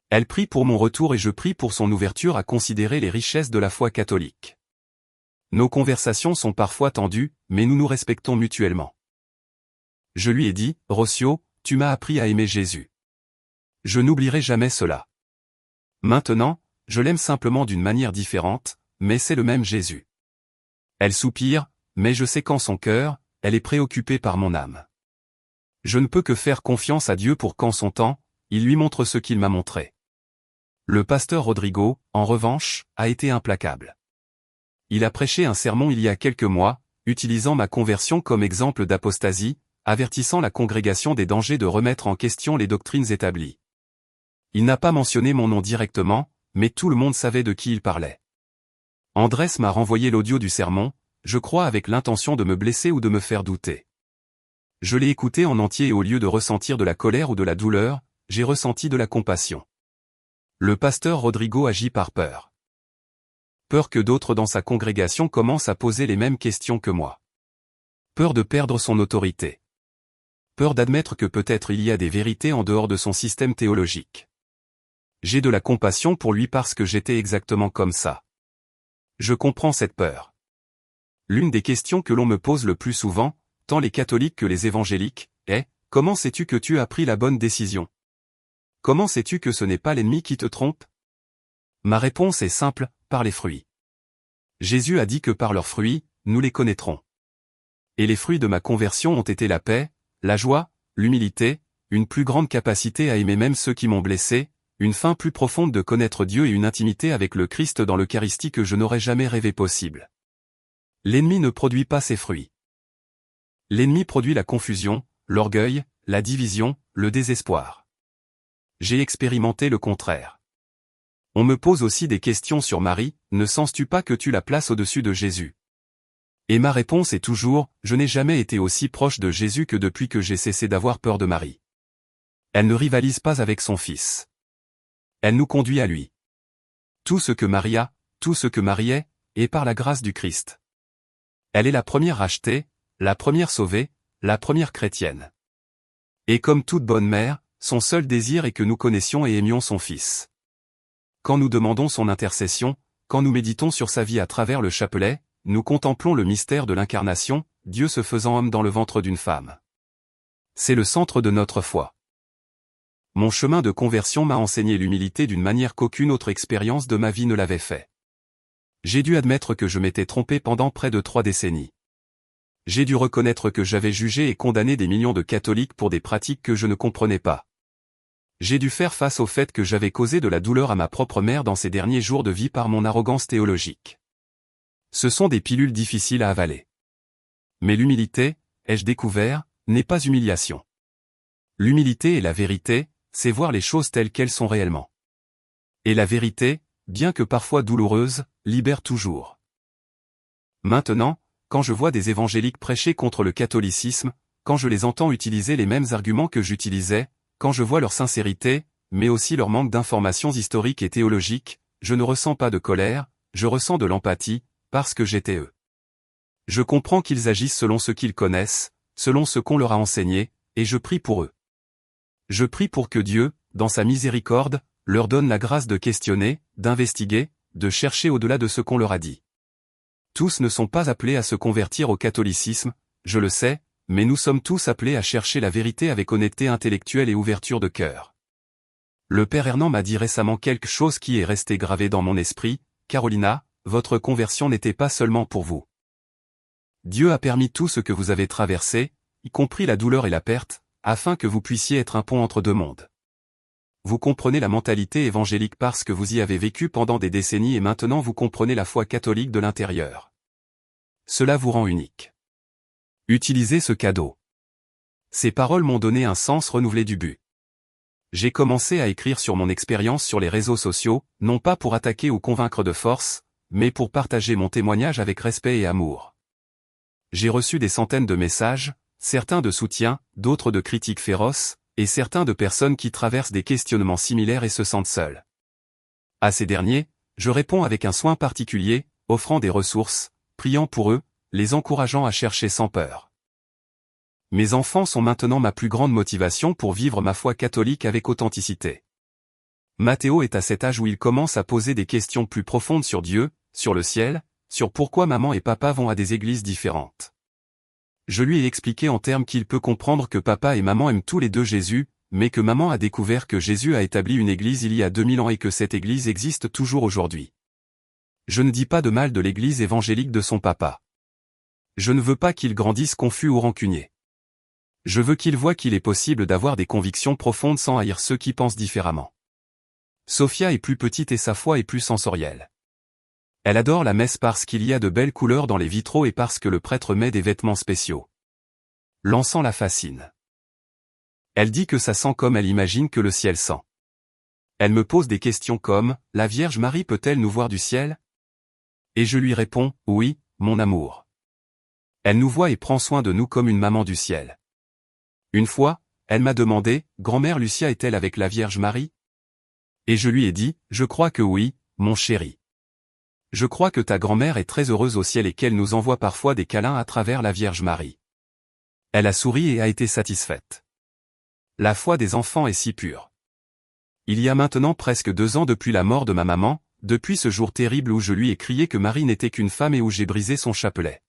S1: Elle prie pour mon retour et je prie pour son ouverture à considérer les richesses de la foi catholique. Nos conversations sont parfois tendues, mais nous nous respectons mutuellement. Je lui ai dit, « Rocio, tu m'as appris à aimer Jésus. Je n'oublierai jamais cela. Maintenant, je l'aime simplement d'une manière différente, mais c'est le même Jésus. » Elle soupire, mais je sais qu'en son cœur, elle est préoccupée par mon âme. Je ne peux que faire confiance à Dieu pour qu'en son temps, il lui montre ce qu'il m'a montré. Le pasteur Rodrigo, en revanche, a été implacable. Il a prêché un sermon il y a quelques mois, utilisant ma conversion comme exemple d'apostasie, avertissant la congrégation des dangers de remettre en question les doctrines établies. Il n'a pas mentionné mon nom directement, mais tout le monde savait de qui il parlait. Andrés m'a renvoyé l'audio du sermon, je crois avec l'intention de me blesser ou de me faire douter. Je l'ai écouté en entier et au lieu de ressentir de la colère ou de la douleur, j'ai ressenti de la compassion. Le pasteur Rodrigo agit par peur. Peur que d'autres dans sa congrégation commencent à poser les mêmes questions que moi. Peur de perdre son autorité. Peur d'admettre que peut-être il y a des vérités en dehors de son système théologique. J'ai de la compassion pour lui parce que j'étais exactement comme ça. Je comprends cette peur. L'une des questions que l'on me pose le plus souvent, tant les catholiques que les évangéliques, est « Comment sais-tu que tu as pris la bonne décision ? Comment sais-tu que ce n'est pas l'ennemi qui te trompe ?» Ma réponse est simple, par les fruits. Jésus a dit que par leurs fruits, nous les connaîtrons. Et les fruits de ma conversion ont été la paix, la joie, l'humilité, une plus grande capacité à aimer même ceux qui m'ont blessé, une faim plus profonde de connaître Dieu et une intimité avec le Christ dans l'Eucharistie que je n'aurais jamais rêvé possible. L'ennemi ne produit pas ces fruits. L'ennemi produit la confusion, l'orgueil, la division, le désespoir. J'ai expérimenté le contraire. On me pose aussi des questions sur Marie, ne sens-tu pas que tu la places au-dessus de Jésus ? Et ma réponse est toujours, je n'ai jamais été aussi proche de Jésus que depuis que j'ai cessé d'avoir peur de Marie. Elle ne rivalise pas avec son fils. Elle nous conduit à lui. Tout ce que Marie a, tout ce que Marie est par la grâce du Christ. Elle est la première rachetée, la première sauvée, la première chrétienne. Et comme toute bonne mère, son seul désir est que nous connaissions et aimions son Fils. Quand nous demandons son intercession, quand nous méditons sur sa vie à travers le chapelet, nous contemplons le mystère de l'incarnation, Dieu se faisant homme dans le ventre d'une femme. C'est le centre de notre foi. Mon chemin de conversion m'a enseigné l'humilité d'une manière qu'aucune autre expérience de ma vie ne l'avait fait. J'ai dû admettre que je m'étais trompé pendant près de 3 décennies. J'ai dû reconnaître que j'avais jugé et condamné des millions de catholiques pour des pratiques que je ne comprenais pas. J'ai dû faire face au fait que j'avais causé de la douleur à ma propre mère dans ses derniers jours de vie par mon arrogance théologique. Ce sont des pilules difficiles à avaler. Mais l'humilité, ai-je découvert, n'est pas humiliation. L'humilité et la vérité, c'est voir les choses telles qu'elles sont réellement. Et la vérité, bien que parfois douloureuse, libère toujours. Maintenant, quand je vois des évangéliques prêcher contre le catholicisme, quand je les entends utiliser les mêmes arguments que j'utilisais, quand je vois leur sincérité, mais aussi leur manque d'informations historiques et théologiques, je ne ressens pas de colère, je ressens de l'empathie, parce que j'étais eux. Je comprends qu'ils agissent selon ce qu'ils connaissent, selon ce qu'on leur a enseigné, et je prie pour eux. Je prie pour que Dieu, dans sa miséricorde, leur donne la grâce de questionner, d'investiguer, de chercher au-delà de ce qu'on leur a dit. Tous ne sont pas appelés à se convertir au catholicisme, je le sais, mais nous sommes tous appelés à chercher la vérité avec honnêteté intellectuelle et ouverture de cœur. Le père Hernand m'a dit récemment quelque chose qui est resté gravé dans mon esprit, Carolina, votre conversion n'était pas seulement pour vous. Dieu a permis tout ce que vous avez traversé, y compris la douleur et la perte, afin que vous puissiez être un pont entre deux mondes. Vous comprenez la mentalité évangélique parce que vous y avez vécu pendant des décennies et maintenant vous comprenez la foi catholique de l'intérieur. Cela vous rend unique. Utilisez ce cadeau. Ces paroles m'ont donné un sens renouvelé du but. J'ai commencé à écrire sur mon expérience sur les réseaux sociaux, non pas pour attaquer ou convaincre de force, mais pour partager mon témoignage avec respect et amour. J'ai reçu des centaines de messages, certains de soutien, d'autres de critiques féroces, et certains de personnes qui traversent des questionnements similaires et se sentent seules. À ces derniers, je réponds avec un soin particulier, offrant des ressources, priant pour eux, les encourageant à chercher sans peur. Mes enfants sont maintenant ma plus grande motivation pour vivre ma foi catholique avec authenticité. Mathéo est à cet âge où il commence à poser des questions plus profondes sur Dieu, sur le ciel, sur pourquoi maman et papa vont à des églises différentes. Je lui ai expliqué en termes qu'il peut comprendre que papa et maman aiment tous les deux Jésus, mais que maman a découvert que Jésus a établi une église il y a 2000 ans et que cette église existe toujours aujourd'hui. Je ne dis pas de mal de l'église évangélique de son papa. Je ne veux pas qu'il grandisse confus ou rancunier. Je veux qu'il voie qu'il est possible d'avoir des convictions profondes sans haïr ceux qui pensent différemment. Sophia est plus petite et sa foi est plus sensorielle. Elle adore la messe parce qu'il y a de belles couleurs dans les vitraux et parce que le prêtre met des vêtements spéciaux. L'encens la fascine. Elle dit que ça sent comme elle imagine que le ciel sent. Elle me pose des questions comme « La Vierge Marie peut-elle nous voir du ciel ?» Et je lui réponds « Oui, mon amour. » Elle nous voit et prend soin de nous comme une maman du ciel. Une fois, elle m'a demandé « Grand-mère Lucia est-elle avec la Vierge Marie ?» Et je lui ai dit « Je crois que oui, mon chéri. Je crois que ta grand-mère est très heureuse au ciel et qu'elle nous envoie parfois des câlins à travers la Vierge Marie. » Elle a souri et a été satisfaite. La foi des enfants est si pure. Il y a maintenant presque 2 ans depuis la mort de ma maman, depuis ce jour terrible où je lui ai crié que Marie n'était qu'une femme et où j'ai brisé son chapelet.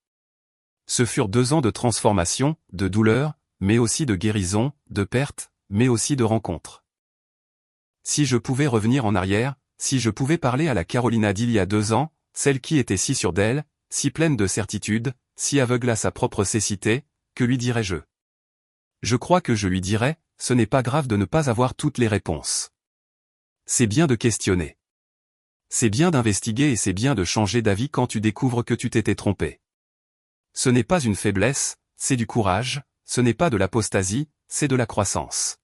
S1: Ce furent 2 ans de transformation, de douleur, mais aussi de guérison, de perte, mais aussi de rencontre. Si je pouvais revenir en arrière, si je pouvais parler à la Carolina d'il y a 2 ans, celle qui était si sûre d'elle, si pleine de certitude, si aveugle à sa propre cécité, que lui dirais-je? Je crois que je lui dirais, ce n'est pas grave de ne pas avoir toutes les réponses. C'est bien de questionner. C'est bien d'investiguer et c'est bien de changer d'avis quand tu découvres que tu t'étais trompé. Ce n'est pas une faiblesse, c'est du courage, ce n'est pas de l'apostasie, c'est de la croissance.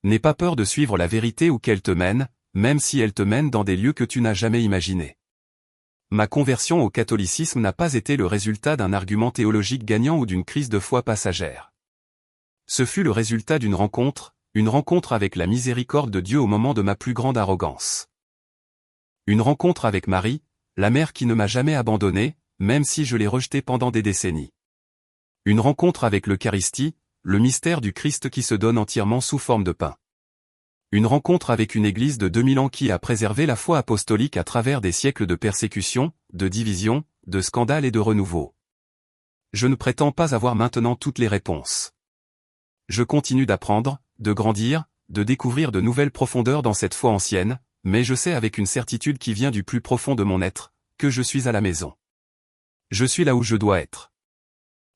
S1: N'aie pas peur de suivre la vérité où qu'elle te mène, même si elle te mène dans des lieux que tu n'as jamais imaginés. Ma conversion au catholicisme n'a pas été le résultat d'un argument théologique gagnant ou d'une crise de foi passagère. Ce fut le résultat d'une rencontre avec la miséricorde de Dieu au moment de ma plus grande arrogance. Une rencontre avec Marie, la mère qui ne m'a jamais abandonné, même si je l'ai rejetée pendant des décennies. Une rencontre avec l'Eucharistie, le mystère du Christ qui se donne entièrement sous forme de pain. Une rencontre avec une Église de 2000 ans qui a préservé la foi apostolique à travers des siècles de persécution, de division, de scandales et de renouveau. Je ne prétends pas avoir maintenant toutes les réponses. Je continue d'apprendre, de grandir, de découvrir de nouvelles profondeurs dans cette foi ancienne, mais je sais avec une certitude qui vient du plus profond de mon être, que je suis à la maison. Je suis là où je dois être.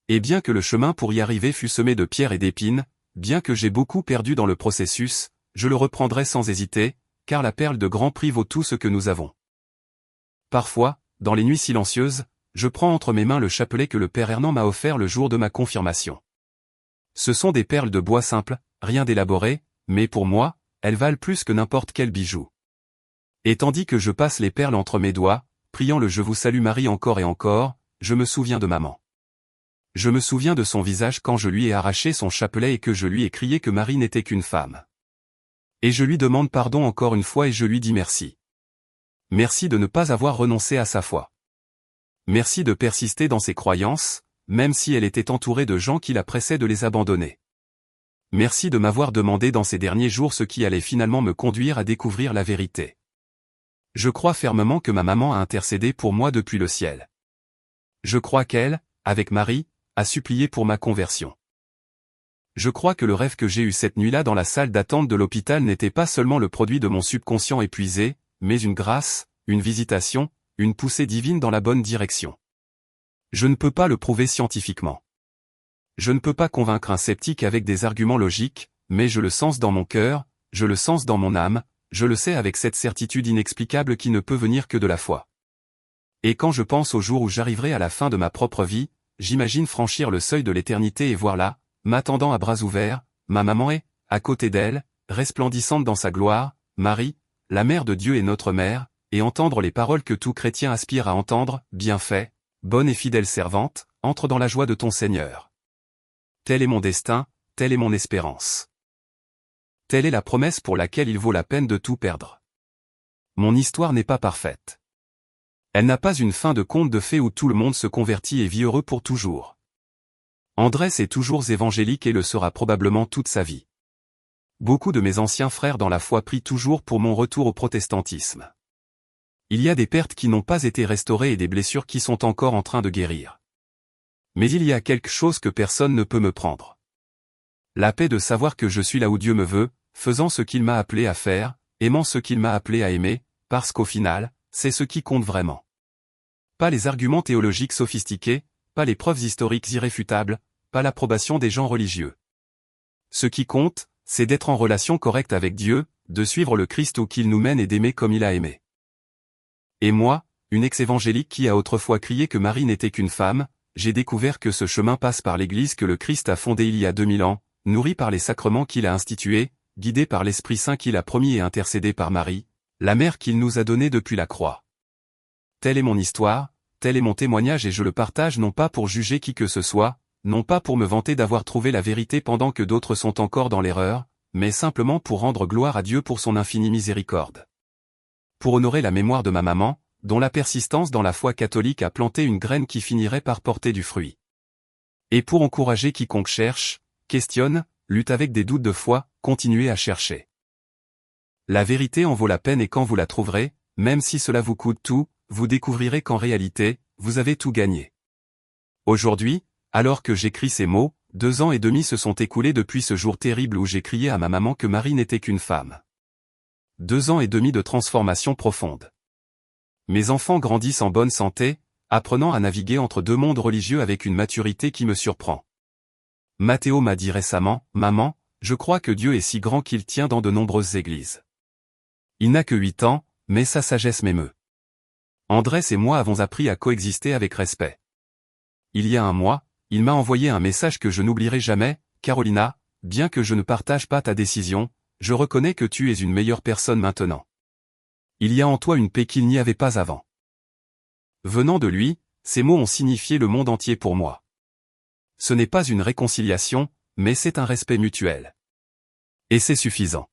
S1: Et bien que le chemin pour y arriver fût semé de pierres et d'épines, bien que j'ai beaucoup perdu dans le processus, je le reprendrai sans hésiter, car la perle de grand prix vaut tout ce que nous avons. Parfois, dans les nuits silencieuses, je prends entre mes mains le chapelet que le Père Hernan m'a offert le jour de ma confirmation. Ce sont des perles de bois simple, rien d'élaboré, mais pour moi, elles valent plus que n'importe quel bijou. Et tandis que je passe les perles entre mes doigts, priant le Je vous salue Marie encore et encore, je me souviens de maman. Je me souviens de son visage quand je lui ai arraché son chapelet et que je lui ai crié que Marie n'était qu'une femme. Et je lui demande pardon encore une fois et je lui dis merci. Merci de ne pas avoir renoncé à sa foi. Merci de persister dans ses croyances, même si elle était entourée de gens qui la pressaient de les abandonner. Merci de m'avoir demandé dans ces derniers jours ce qui allait finalement me conduire à découvrir la vérité. Je crois fermement que ma maman a intercédé pour moi depuis le ciel. Je crois qu'elle, avec Marie, a supplié pour ma conversion. Je crois que le rêve que j'ai eu cette nuit-là dans la salle d'attente de l'hôpital n'était pas seulement le produit de mon subconscient épuisé, mais une grâce, une visitation, une poussée divine dans la bonne direction. Je ne peux pas le prouver scientifiquement. Je ne peux pas convaincre un sceptique avec des arguments logiques, mais je le sens dans mon cœur, je le sens dans mon âme, je le sais avec cette certitude inexplicable qui ne peut venir que de la foi. Et quand je pense au jour où j'arriverai à la fin de ma propre vie, j'imagine franchir le seuil de l'éternité et voir là, m'attendant à bras ouverts, ma maman est, à côté d'elle, resplendissante dans sa gloire, Marie, la mère de Dieu et notre mère, et entendre les paroles que tout chrétien aspire à entendre, bien fait, bonne et fidèle servante, entre dans la joie de ton Seigneur. Tel est mon destin, telle est mon espérance. Telle est la promesse pour laquelle il vaut la peine de tout perdre. Mon histoire n'est pas parfaite. Elle n'a pas une fin de conte de fées où tout le monde se convertit et vit heureux pour toujours. Andrés est toujours évangélique et le sera probablement toute sa vie. Beaucoup de mes anciens frères dans la foi prient toujours pour mon retour au protestantisme. Il y a des pertes qui n'ont pas été restaurées et des blessures qui sont encore en train de guérir. Mais il y a quelque chose que personne ne peut me prendre. La paix de savoir que je suis là où Dieu me veut, faisant ce qu'il m'a appelé à faire, aimant ce qu'il m'a appelé à aimer, parce qu'au final, c'est ce qui compte vraiment. Pas les arguments théologiques sophistiqués, pas les preuves historiques irréfutables, pas l'approbation des gens religieux. Ce qui compte, c'est d'être en relation correcte avec Dieu, de suivre le Christ où qu'il nous mène et d'aimer comme il a aimé. Et moi, une ex-évangélique qui a autrefois crié que Marie n'était qu'une femme, j'ai découvert que ce chemin passe par l'Église que le Christ a fondée il y a 2000 ans, nourrie par les sacrements qu'il a institués, guidée par l'Esprit Saint qu'il a promis et intercédée par Marie, la mère qu'il nous a donnée depuis la croix. Telle est mon histoire, tel est mon témoignage et je le partage non pas pour juger qui que ce soit, non pas pour me vanter d'avoir trouvé la vérité pendant que d'autres sont encore dans l'erreur, mais simplement pour rendre gloire à Dieu pour son infinie miséricorde. Pour honorer la mémoire de ma maman, dont la persistance dans la foi catholique a planté une graine qui finirait par porter du fruit. Et pour encourager quiconque cherche, questionne, lutte avec des doutes de foi, continuez à chercher. La vérité en vaut la peine et quand vous la trouverez, même si cela vous coûte tout, vous découvrirez qu'en réalité, vous avez tout gagné. Aujourd'hui, alors que j'écris ces mots, 2 ans et demi se sont écoulés depuis ce jour terrible où j'ai crié à ma maman que Marie n'était qu'une femme. 2 ans et demi de transformation profonde. Mes enfants grandissent en bonne santé, apprenant à naviguer entre 2 mondes religieux avec une maturité qui me surprend. Mathéo m'a dit récemment, « Maman, je crois que Dieu est si grand qu'il tient dans de nombreuses églises. » Il n'a que 8 ans, mais sa sagesse m'émeut. Andrés et moi avons appris à coexister avec respect. Il y a un mois, il m'a envoyé un message que je n'oublierai jamais, « Carolina, bien que je ne partage pas ta décision, je reconnais que tu es une meilleure personne maintenant. Il y a en toi une paix qu'il n'y avait pas avant. » Venant de lui, ces mots ont signifié le monde entier pour moi. Ce n'est pas une réconciliation, mais c'est un respect mutuel. Et c'est suffisant.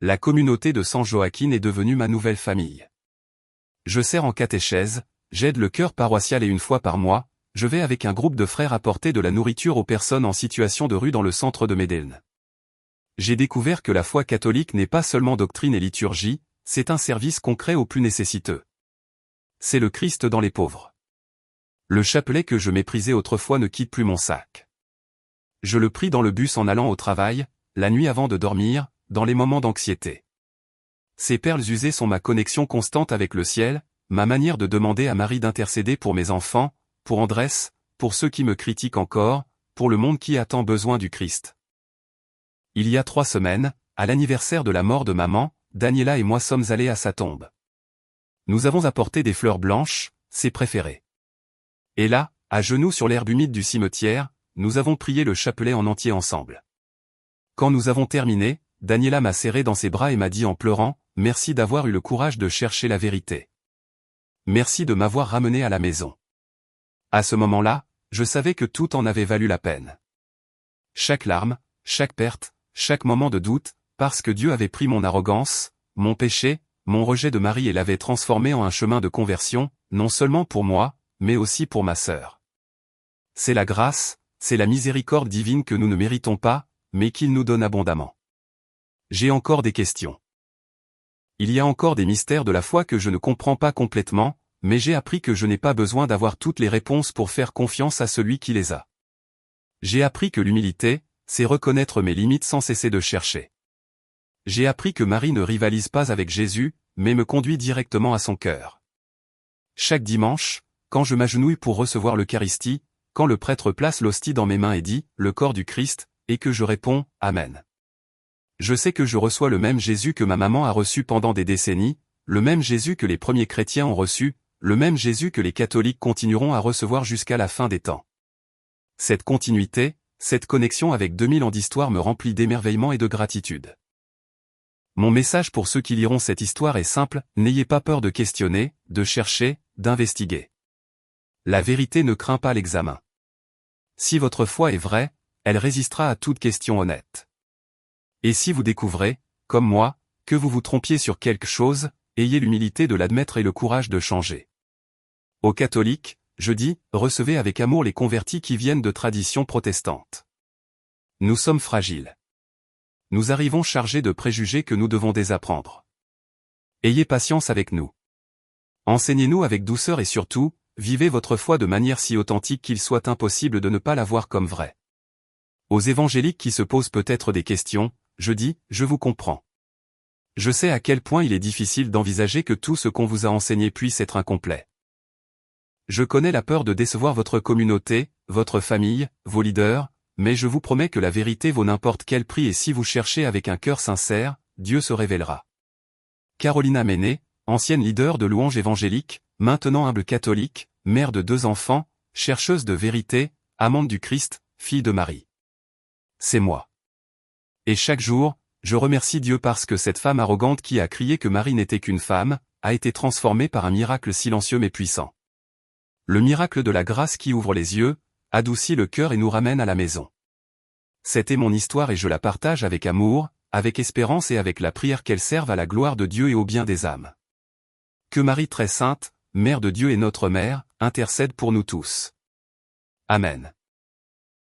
S1: La communauté de San Joaquin est devenue ma nouvelle famille. Je sers en catéchèse, j'aide le chœur paroissial et une fois par mois, je vais avec un groupe de frères apporter de la nourriture aux personnes en situation de rue dans le centre de Medellín. J'ai découvert que la foi catholique n'est pas seulement doctrine et liturgie, c'est un service concret aux plus nécessiteux. C'est le Christ dans les pauvres. Le chapelet que je méprisais autrefois ne quitte plus mon sac. Je le prie dans le bus en allant au travail, la nuit avant de dormir, dans les moments d'anxiété. Ces perles usées sont ma connexion constante avec le ciel, ma manière de demander à Marie d'intercéder pour mes enfants, pour Andrés, pour ceux qui me critiquent encore, pour le monde qui a tant besoin du Christ. Il y a 3 semaines, à l'anniversaire de la mort de maman, Daniela et moi sommes allés à sa tombe. Nous avons apporté des fleurs blanches, ses préférées. Et là, à genoux sur l'herbe humide du cimetière, nous avons prié le chapelet en entier ensemble. Quand nous avons terminé, Daniela m'a serré dans ses bras et m'a dit en pleurant, « Merci d'avoir eu le courage de chercher la vérité. Merci de m'avoir ramené à la maison. » À ce moment-là, je savais que tout en avait valu la peine. Chaque larme, chaque perte, chaque moment de doute, parce que Dieu avait pris mon arrogance, mon péché, mon rejet de Marie et l'avait transformé en un chemin de conversion, non seulement pour moi, mais aussi pour ma sœur. C'est la grâce, c'est la miséricorde divine que nous ne méritons pas, mais qu'il nous donne abondamment. J'ai encore des questions. Il y a encore des mystères de la foi que je ne comprends pas complètement, mais j'ai appris que je n'ai pas besoin d'avoir toutes les réponses pour faire confiance à celui qui les a. J'ai appris que l'humilité, c'est reconnaître mes limites sans cesser de chercher. J'ai appris que Marie ne rivalise pas avec Jésus, mais me conduit directement à son cœur. Chaque dimanche, quand je m'agenouille pour recevoir l'Eucharistie, quand le prêtre place l'hostie dans mes mains et dit « le corps du Christ », et que je réponds « Amen ». Je sais que je reçois le même Jésus que ma maman a reçu pendant des décennies, le même Jésus que les premiers chrétiens ont reçu, le même Jésus que les catholiques continueront à recevoir jusqu'à la fin des temps. Cette continuité, cette connexion avec 2000 ans d'histoire me remplit d'émerveillement et de gratitude. Mon message pour ceux qui liront cette histoire est simple, n'ayez pas peur de questionner, de chercher, d'investiguer. La vérité ne craint pas l'examen. Si votre foi est vraie, elle résistera à toute question honnête. Et si vous découvrez, comme moi, que vous vous trompiez sur quelque chose, ayez l'humilité de l'admettre et le courage de changer. Aux catholiques, je dis, recevez avec amour les convertis qui viennent de traditions protestantes. Nous sommes fragiles. Nous arrivons chargés de préjugés que nous devons désapprendre. Ayez patience avec nous. Enseignez-nous avec douceur et surtout, vivez votre foi de manière si authentique qu'il soit impossible de ne pas la voir comme vraie. Aux évangéliques qui se posent peut-être des questions, je dis, je vous comprends. Je sais à quel point il est difficile d'envisager que tout ce qu'on vous a enseigné puisse être incomplet. Je connais la peur de décevoir votre communauté, votre famille, vos leaders, mais je vous promets que la vérité vaut n'importe quel prix et si vous cherchez avec un cœur sincère, Dieu se révélera. Carolina Mené, ancienne leader de louange évangélique, maintenant humble catholique, mère de 2 enfants, chercheuse de vérité, amante du Christ, fille de Marie. C'est moi. Et chaque jour, je remercie Dieu parce que cette femme arrogante qui a crié que Marie n'était qu'une femme, a été transformée par un miracle silencieux mais puissant. Le miracle de la grâce qui ouvre les yeux, adoucit le cœur et nous ramène à la maison. C'était mon histoire et je la partage avec amour, avec espérance et avec la prière qu'elle serve à la gloire de Dieu et au bien des âmes. Que Marie très sainte, Mère de Dieu et notre Mère, intercède pour nous tous. Amen.